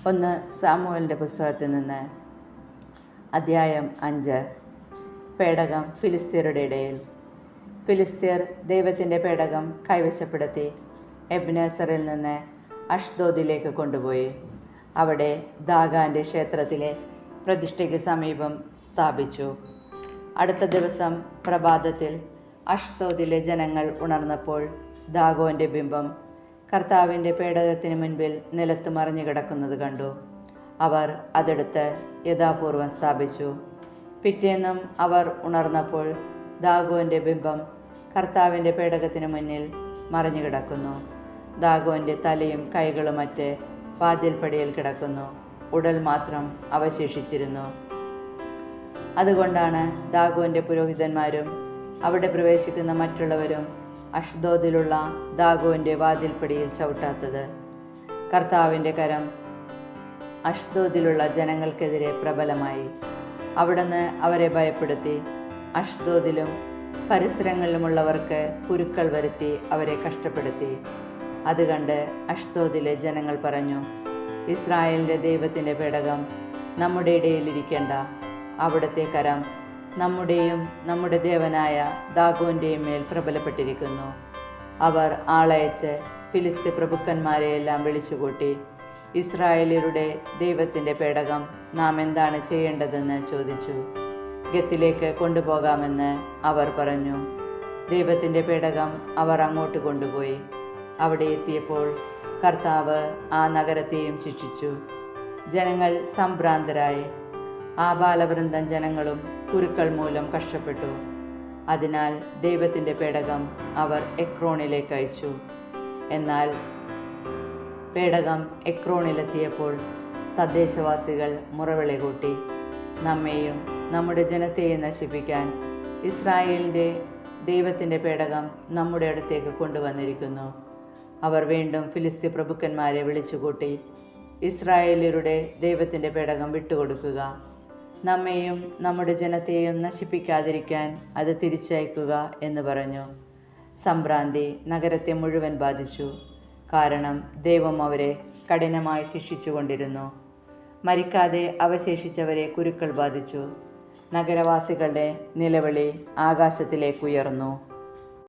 1 സാമുവേലിൻ്റെ പുസ്തകത്തിൽ നിന്ന് അധ്യായം 5. പേടകം ഫിലിസ്ത്യരുടെ ഇടയിൽ. ഫിലിസ്ത്യർ ദൈവത്തിൻ്റെ പേടകം കൈവശപ്പെടുത്തി എബ്നേസറിൽ നിന്ന് അഷ്ദോദിലേക്ക് കൊണ്ടുപോയി അവിടെ ദാഗാൻ്റെ ക്ഷേത്രത്തിലെ പ്രതിഷ്ഠയ്ക്ക് സമീപം സ്ഥാപിച്ചു. അടുത്ത ദിവസം പ്രഭാതത്തിൽ അഷ്ദോദിലെ ജനങ്ങൾ ഉണർന്നപ്പോൾ ദാഗോൻ്റെ ബിംബം കർത്താവിൻ്റെ പേടകത്തിന് മുൻപിൽ നിലത്ത് മറിഞ്ഞു കിടക്കുന്നത് കണ്ടു. അവർ അതെടുത്ത് യഥാപൂർവം സ്ഥാപിച്ചു. പിറ്റേന്നും അവർ ഉണർന്നപ്പോൾ ദാഗോൻ്റെ ബിംബം കർത്താവിൻ്റെ പേടകത്തിന് മുന്നിൽ മറിഞ്ഞു കിടക്കുന്നു. ദാഗോൻ്റെ തലയും കൈകളും മറ്റ് വാതിൽപ്പടിയിൽ കിടക്കുന്നു. ഉടൽ മാത്രം അവശേഷിച്ചിരുന്നു. അതുകൊണ്ടാണ് ദാഗോൻ്റെ പുരോഹിതന്മാരും അവിടെ പ്രവേശിക്കുന്ന മറ്റുള്ളവരും അഷ്ദോദിലുള്ള ദാഗോൻ്റെ വാതിൽപ്പടിയിൽ ചവിട്ടാത്തത്. കർത്താവിൻ്റെ കരം അഷ്ദോദിലുള്ള ജനങ്ങൾക്കെതിരെ പ്രബലമായി. അവിടുന്ന് അവരെ ഭയപ്പെടുത്തി അഷ്ദോദിലും പരിസരങ്ങളിലുമുള്ളവർക്ക് കുരുക്കൾ വരുത്തി അവരെ കഷ്ടപ്പെടുത്തി. അത് കണ്ട് അഷ്ദോദിലെ ജനങ്ങൾ പറഞ്ഞു, ഇസ്രായേലിൻ്റെ ദൈവത്തിൻ്റെ പേടകം നമ്മുടെ ഇടയിലിരിക്കേണ്ട. അവിടുത്തെ കരം നമ്മുടെയും നമ്മുടെ ദേവനായ ദാഗോൻ്റെയും മേൽ പ്രബലപ്പെട്ടിരിക്കുന്നു. അവർ ആളയച്ച് ഫിലിസ്ത്യ പ്രഭുക്കന്മാരെയെല്ലാം വിളിച്ചുകൂട്ടി, ഇസ്രായേലിയരുടെ ദൈവത്തിൻ്റെ പേടകം നാം എന്താണ് ചെയ്യേണ്ടതെന്ന് ചോദിച്ചു. ഗത്തിലേക്ക് കൊണ്ടുപോകാമെന്ന് അവർ പറഞ്ഞു. ദൈവത്തിൻ്റെ പേടകം അവർ അങ്ങോട്ട് കൊണ്ടുപോയി. അവിടെ എത്തിയപ്പോൾ കർത്താവ് ആ നഗരത്തെയും ശിക്ഷിച്ചു. ജനങ്ങൾ സംഭ്രാന്തരായി. ആ ബാലവൃന്ദം ജനങ്ങളും കുരുക്കൾ മൂലം കഷ്ടപ്പെട്ടു. അതിനാൽ ദൈവത്തിൻ്റെ പേടകം അവർ എക്രോണിലേക്ക് അയച്ചു. എന്നാൽ പേടകം എക്രോണിലെത്തിയപ്പോൾ തദ്ദേശവാസികൾ മുറവിളി കൂട്ടി, നമ്മെയും നമ്മുടെ ജനത്തെയും നശിപ്പിക്കാൻ ഇസ്രായേലിൻ്റെ ദൈവത്തിൻ്റെ പേടകം നമ്മുടെ അടുത്തേക്ക് കൊണ്ടുവന്നിരിക്കുന്നു. അവർ വീണ്ടും ഫിലിസ്ത്യ പ്രഭുക്കന്മാരെ വിളിച്ചുകൂട്ടി, ഇസ്രായേലിയരുടെ ദൈവത്തിൻ്റെ പേടകം വിട്ടുകൊടുക്കുക, നമ്മെയും നമ്മുടെ ജനത്തെയും നശിപ്പിക്കാതിരിക്കാൻ അത് തിരിച്ചയക്കുക എന്ന് പറഞ്ഞു. സംഭ്രാന്തി നഗരത്തെ മുഴുവൻ ബാധിച്ചു. കാരണം ദൈവം അവരെ കഠിനമായി ശിക്ഷിച്ചുകൊണ്ടിരുന്നു. മരിക്കാതെ അവശേഷിച്ചവരെ കുരുക്കൾ ബാധിച്ചു. നഗരവാസികളുടെ നിലവിളി ആകാശത്തിലേക്കുയർന്നു.